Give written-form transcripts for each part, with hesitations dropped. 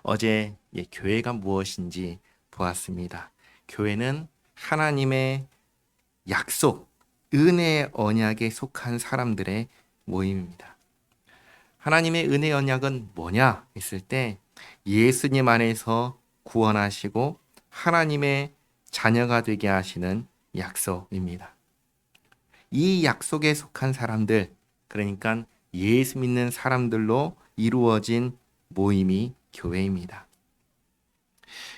어제 교회가 무엇인지 보았습니다. 교회는 하나님의 약속, 은혜의 언약에 속한 사람들의 모임입니다. 하나님의 은혜 언약은 뭐냐 했을 때 예수님 안에서 구원하시고 하나님의 자녀가 되게 하시는 약속입니다. 이 약속에 속한 사람들, 그러니까 예수 믿는 사람들로 이루어진 모임이 교회입니다.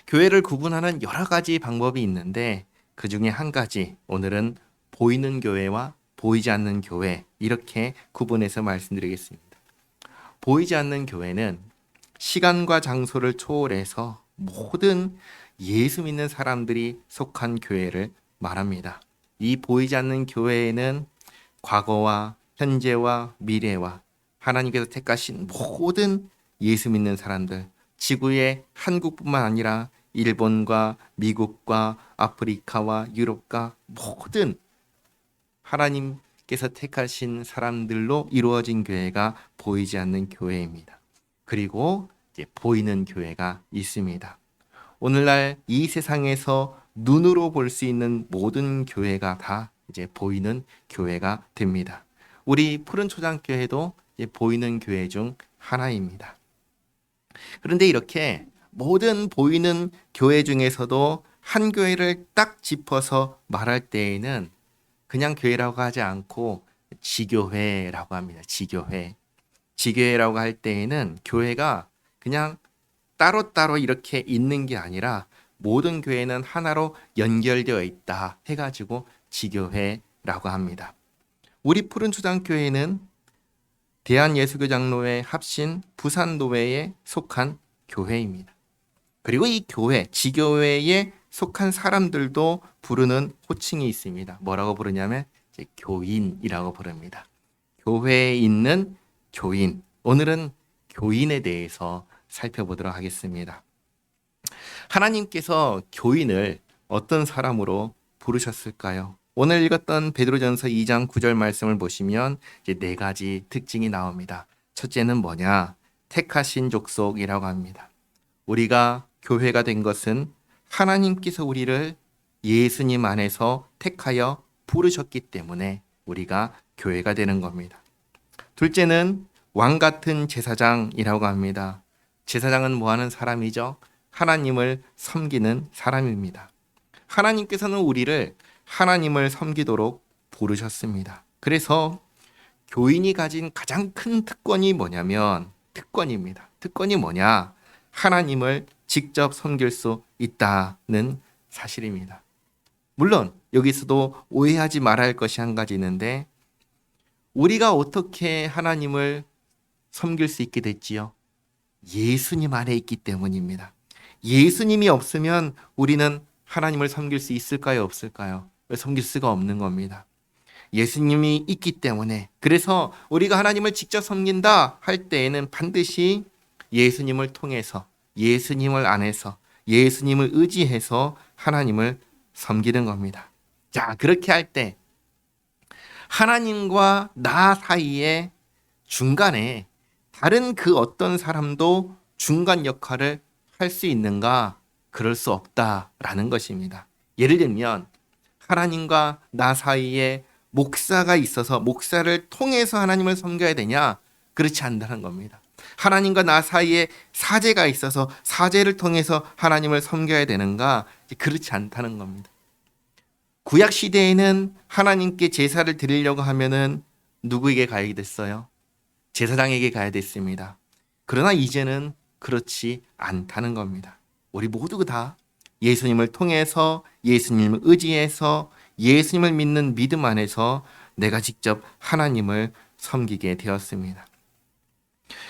교회를 구분하는 여러 가지 방법이 있는데 그 중에 한 가지, 오늘은 보이는 교회와 보이지 않는 교회, 이렇게 구분해서 말씀드리겠습니다. 보이지 않는 교회는 시간과 장소를 초월해서 모든 예수 믿는 사람들이 속한 교회를 말합니다. 이 보이지 않는 교회에는 과거와 현재와 미래와 하나님께서 택하신 모든 예수 믿는 사람들, 지구의 한국뿐만 아니라 일본과 미국과 아프리카와 유럽과 모든 하나님께서 택하신 사람들로 이루어진 교회가 보이지 않는 교회입니다. 그리고 이제 보이는 교회가 있습니다. 오늘날 이 세상에서 눈으로 볼 수 있는 모든 교회가 다 이제 보이는 교회가 됩니다. 우리 푸른 초장교회도 이제 보이는 교회 중 하나입니다. 그런데 이렇게 모든 보이는 교회 중에서도 한 교회를 딱 짚어서 말할 때에는 그냥 교회라고 하지 않고 지교회라고 합니다. 지교회. 지교회라고 할 때에는 교회가 그냥 따로따로 이렇게 있는 게 아니라 모든 교회는 하나로 연결되어 있다 해가지고 지교회라고 합니다. 우리 푸른초장교회는 대한예수교장로회 합신 부산노회에 속한 교회입니다. 그리고 이 교회, 지교회에 속한 사람들도 부르는 호칭이 있습니다. 뭐라고 부르냐면 이제 교인이라고 부릅니다. 교회에 있는 교인. 오늘은 교인에 대해서 살펴보도록 하겠습니다. 하나님께서 교인을 어떤 사람으로 부르셨을까요? 오늘 읽었던 베드로전서 2장 9절 말씀을 보시면 이제 네 가지 특징이 나옵니다. 첫째는 뭐냐? 택하신 족속이라고 합니다. 우리가 교회가 된 것은 하나님께서 우리를 예수님 안에서 택하여 부르셨기 때문에 우리가 교회가 되는 겁니다. 둘째는 왕 같은 제사장이라고 합니다. 제사장은 뭐 하는 사람이죠? 하나님을 섬기는 사람입니다. 하나님께서는 우리를 하나님을 섬기도록 부르셨습니다. 그래서 교인이 가진 가장 큰 특권이 뭐냐면 특권입니다. 특권이 뭐냐? 하나님을 직접 섬길 수 있다는 사실입니다. 물론 여기서도 오해하지 말아야 할 것이 한 가지 있는데 우리가 어떻게 하나님을 섬길 수 있게 됐지요? 예수님 안에 있기 때문입니다. 예수님이 없으면 우리는 하나님을 섬길 수 있을까요? 없을까요? 섬길 수가 없는 겁니다. 예수님이 있기 때문에, 그래서 우리가 하나님을 직접 섬긴다 할 때에는 반드시 예수님을 통해서, 예수님을 안에서, 예수님을 의지해서 하나님을 섬기는 겁니다. 자, 그렇게 할 때 하나님과 나 사이에 중간에 다른 그 어떤 사람도 중간 역할을 할 수 있는가? 그럴 수 없다라는 것입니다. 예를 들면 하나님과 나 사이에 목사가 있어서 목사를 통해서 하나님을 섬겨야 되냐? 그렇지 않다는 겁니다. 하나님과 나 사이에 사제가 있어서 사제를 통해서 하나님을 섬겨야 되는가? 그렇지 않다는 겁니다. 구약 시대에는 하나님께 제사를 드리려고 하면은 누구에게 가야 됐어요? 제사장에게 가야 됐습니다. 그러나 이제는 그렇지 않다는 겁니다. 우리 모두 다 예수님을 통해서, 예수님을 의지해서, 예수님을 믿는 믿음 안에서 내가 직접 하나님을 섬기게 되었습니다.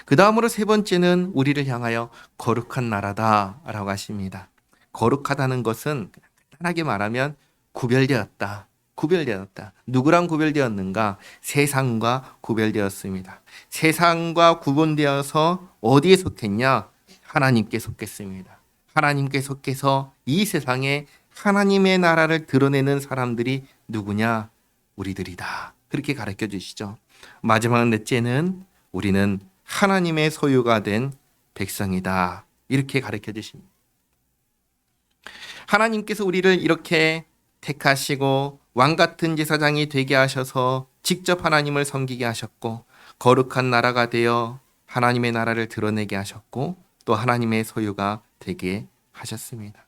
그 다음으로 세 번째는 우리를 향하여 거룩한 나라다라고 하십니다. 거룩하다는 것은 간단하게 말하면 구별되었다. 구별되었다. 누구랑 구별되었는가? 세상과 구별되었습니다. 세상과 구분되어서 어디에 속했냐? 하나님께 속했습니다. 하나님께 속해서 이 세상에 하나님의 나라를 드러내는 사람들이 누구냐? 우리들이다. 그렇게 가르쳐 주시죠. 마지막 넷째는 우리는 하나님의 소유가 된 백성이다. 이렇게 가르쳐 주십니다. 하나님께서 우리를 이렇게 택하시고 왕 같은 제사장이 되게 하셔서 직접 하나님을 섬기게 하셨고 거룩한 나라가 되어 하나님의 나라를 드러내게 하셨고 또 하나님의 소유가 되게 하셨습니다.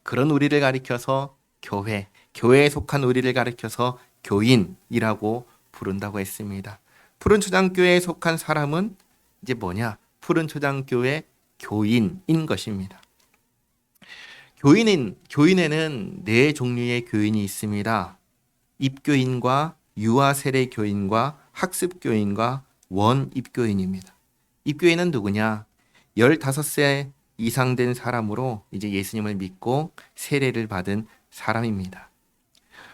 그런 우리를 가리켜서 교회에 속한 우리를 가리켜서 교인이라고 부른다고 했습니다. 푸른 초장교회에 속한 사람은 이제 뭐냐? 푸른 초장교회 교인인 것입니다. 교인에는 네 종류의 교인이 있습니다. 입교인과 유아 세례 교인과 학습 교인과 원입교인입니다. 입교인은 누구냐? 15세 이상 된 사람으로 이제 예수님을 믿고 세례를 받은 사람입니다.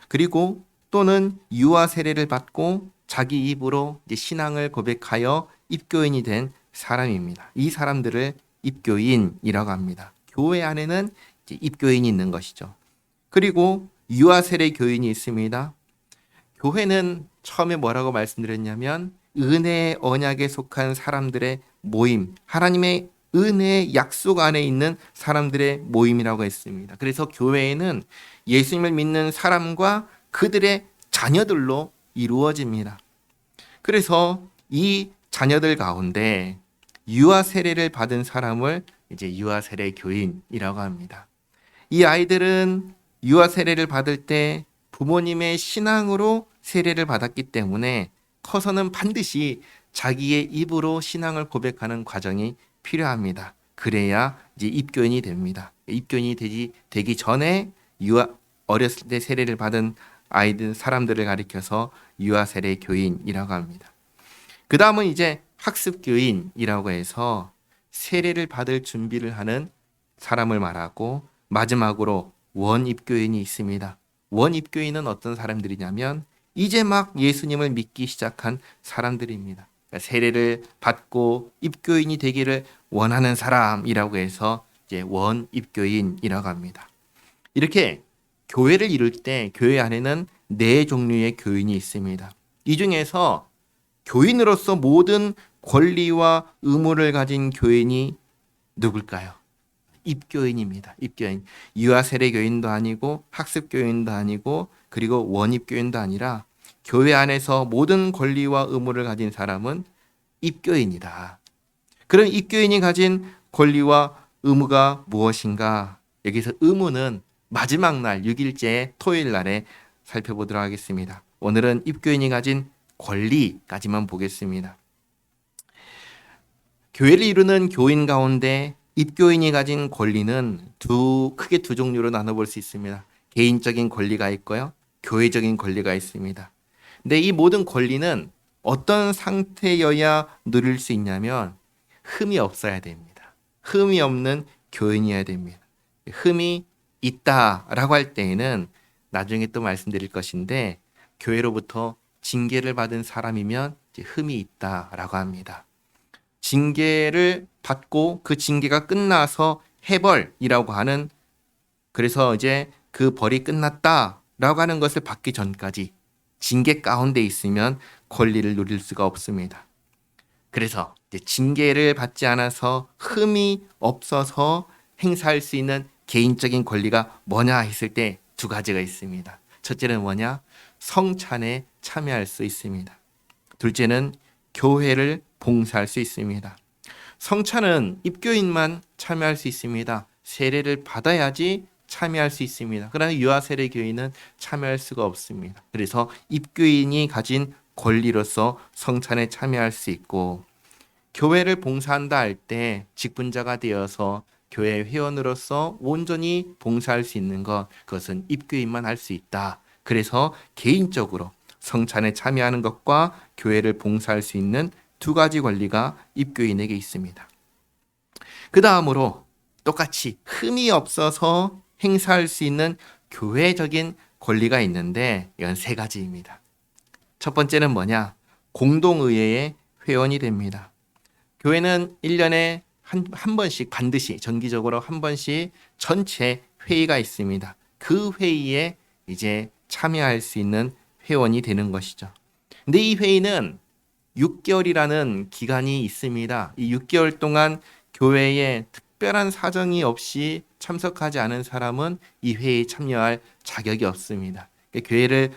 그리고 또는 유아 세례를 받고 자기 입으로 이제 신앙을 고백하여 입교인이 된 사람입니다. 이 사람들을 입교인이라고 합니다. 교회 안에는 이제 입교인이 있는 것이죠. 그리고 유아 세례 교인이 있습니다. 교회는 처음에 뭐라고 말씀드렸냐면 은혜의 언약에 속한 사람들의 모임, 하나님의 은혜의 약속 안에 있는 사람들의 모임이라고 했습니다. 그래서 교회에는 예수님을 믿는 사람과 그들의 자녀들로 이루어집니다. 그래서 이 자녀들 가운데 유아 세례를 받은 사람을 이제 유아 세례 교인이라고 합니다. 이 아이들은 유아 세례를 받을 때 부모님의 신앙으로 세례를 받았기 때문에 커서는 반드시 자기의 입으로 신앙을 고백하는 과정이 필요합니다. 그래야 이제 입교인이 됩니다. 입교인이 되기 전에 어렸을 때 세례를 받은 사람들을 가리켜서 유아 세례 교인이라고 합니다. 그 다음은 이제 학습 교인이라고 해서 세례를 받을 준비를 하는 사람을 말하고 마지막으로 원입교인이 있습니다. 원입교인은 어떤 사람들이냐면 이제 막 예수님을 믿기 시작한 사람들입니다. 그러니까 세례를 받고 입교인이 되기를 원하는 사람이라고 해서 이제 원입교인이라고 합니다. 이렇게 교회를 이룰 때 교회 안에는 네 종류의 교인이 있습니다. 이 중에서 교인으로서 모든 권리와 의무를 가진 교인이 누굴까요? 입교인입니다. 입교인. 유아 세례 교인도 아니고 학습 교인도 아니고 그리고 원입 교인도 아니라 교회 안에서 모든 권리와 의무를 가진 사람은 입교인이다. 그럼 입교인이 가진 권리와 의무가 무엇인가? 여기서 의무는 마지막 날 6일째 토요일 날에 살펴보도록 하겠습니다. 오늘은 입교인이 가진 권리까지만 보겠습니다. 교회를 이루는 교인 가운데 입교인이 가진 권리는 크게 두 종류로 나눠볼 수 있습니다. 개인적인 권리가 있고요. 교회적인 권리가 있습니다. 근데 이 모든 권리는 어떤 상태여야 누릴 수 있냐면 흠이 없어야 됩니다. 흠이 없는 교인이어야 됩니다. 흠이 있다라고 할 때에는 나중에 또 말씀드릴 것인데 교회로부터 징계를 받은 사람이면 이제 흠이 있다라고 합니다. 징계를 받고 그 징계가 끝나서 해벌이라고 하는 그래서 이제 그 벌이 끝났다라고 하는 것을 받기 전까지 징계 가운데 있으면 권리를 누릴 수가 없습니다. 그래서 이제 징계를 받지 않아서 흠이 없어서 행사할 수 있는 개인적인 권리가 뭐냐 했을 때 두 가지가 있습니다. 첫째는 뭐냐? 성찬에 참여할 수 있습니다. 둘째는 교회를 봉사할 수 있습니다. 성찬은 입교인만 참여할 수 있습니다. 세례를 받아야지 참여할 수 있습니다. 그러나 유아 세례 교인은 참여할 수가 없습니다. 그래서 입교인이 가진 권리로서 성찬에 참여할 수 있고 교회를 봉사한다 할 때 직분자가 되어서 교회 회원으로서 온전히 봉사할 수 있는 그것은 입교인만 할 수 있다. 그래서 개인적으로 성찬에 참여하는 것과 교회를 봉사할 수 있는 두 가지 권리가 입교인에게 있습니다. 그 다음으로 똑같이 흠이 없어서 행사할 수 있는 교회적인 권리가 있는데 이건 세 가지입니다. 첫 번째는 뭐냐? 공동의회의 회원이 됩니다. 교회는 1년에 한 번씩 반드시 정기적으로 한 번씩 전체 회의가 있습니다. 그 회의에 이제 참여할 수 있는 회원이 되는 것이죠. 근데 이 회의는 6개월이라는 기간이 있습니다. 이 6개월 동안 교회의 특별한 사정이 없이 참석하지 않은 사람은 이 회의에 참여할 자격이 없습니다. 교회를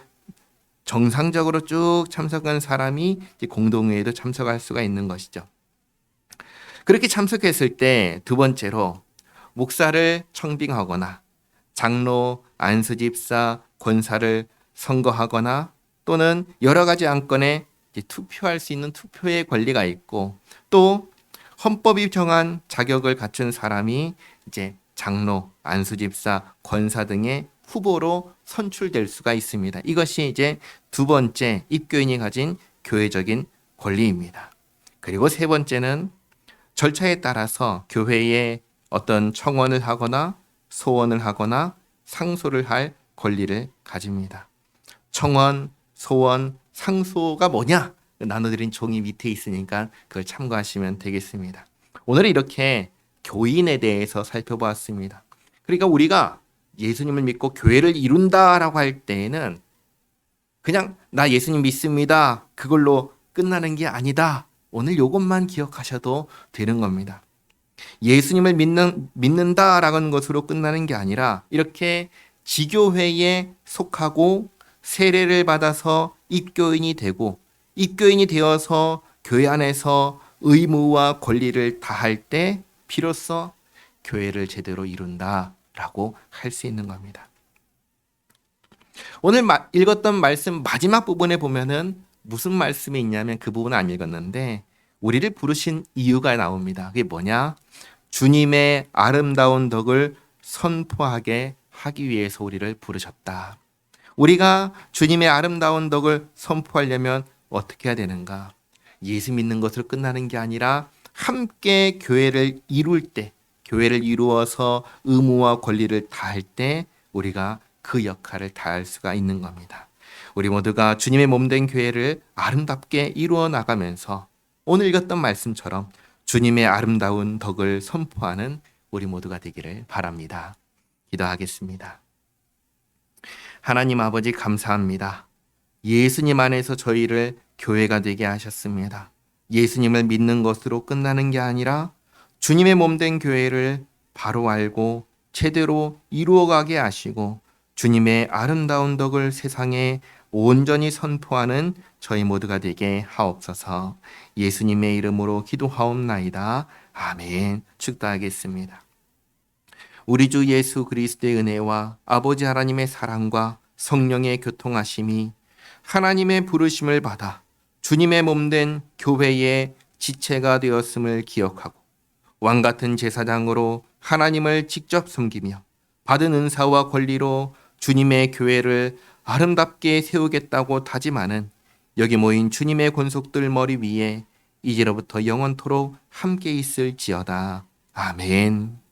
정상적으로 쭉 참석한 사람이 공동회의도 참석할 수가 있는 것이죠. 그렇게 참석했을 때 두 번째로 목사를 청빙하거나 장로, 안수집사, 권사를 선거하거나 또는 여러 가지 안건에 투표할 수 있는 투표의 권리가 있고, 또 헌법이 정한 자격을 갖춘 사람이 이제 장로, 안수집사, 권사 등의 후보로 선출될 수가 있습니다. 이것이 이제 두 번째 입교인이 가진 교회적인 권리입니다. 그리고 세 번째는 절차에 따라서 교회에 어떤 청원을 하거나 소원을 하거나 상소를 할 권리를 가집니다. 청원, 소원, 상소가 뭐냐? 나눠드린 종이 밑에 있으니까 그걸 참고하시면 되겠습니다. 오늘은 이렇게 교인에 대해서 살펴보았습니다. 그러니까 우리가 예수님을 믿고 교회를 이룬다라고 할 때에는 그냥 나 예수님 믿습니다, 그걸로 끝나는 게 아니다. 오늘 이것만 기억하셔도 되는 겁니다. 예수님을 믿는다라는 것으로 끝나는 게 아니라 이렇게 지교회에 속하고 세례를 받아서 입교인이 되고 입교인이 되어서 교회 안에서 의무와 권리를 다할 때 비로소 교회를 제대로 이룬다라고 할 수 있는 겁니다. 오늘 읽었던 말씀 마지막 부분에 보면은 무슨 말씀이 있냐면 그 부분은 안 읽었는데 우리를 부르신 이유가 나옵니다. 그게 뭐냐? 주님의 아름다운 덕을 선포하게 하기 위해서 우리를 부르셨다. 우리가 주님의 아름다운 덕을 선포하려면 어떻게 해야 되는가? 예수 믿는 것으로 끝나는 게 아니라 함께 교회를 이룰 때, 교회를 이루어서 의무와 권리를 다할 때 우리가 그 역할을 다할 수가 있는 겁니다. 우리 모두가 주님의 몸된 교회를 아름답게 이루어 나가면서 오늘 읽었던 말씀처럼 주님의 아름다운 덕을 선포하는 우리 모두가 되기를 바랍니다. 기도하겠습니다. 하나님 아버지, 감사합니다. 예수님 안에서 저희를 교회가 되게 하셨습니다. 예수님을 믿는 것으로 끝나는 게 아니라 주님의 몸된 교회를 바로 알고 제대로 이루어가게 하시고 주님의 아름다운 덕을 세상에 온전히 선포하는 저희 모두가 되게 하옵소서. 예수님의 이름으로 기도하옵나이다. 아멘. 축도하겠습니다. 우리 주 예수 그리스도의 은혜와 아버지 하나님의 사랑과 성령의 교통하심이 하나님의 부르심을 받아 주님의 몸된 교회의 지체가 되었음을 기억하고 왕같은 제사장으로 하나님을 직접 섬기며 받은 은사와 권리로 주님의 교회를 아름답게 세우겠다고 다짐하는 여기 모인 주님의 권속들 머리 위에 이제로부터 영원토록 함께 있을지어다. 아멘.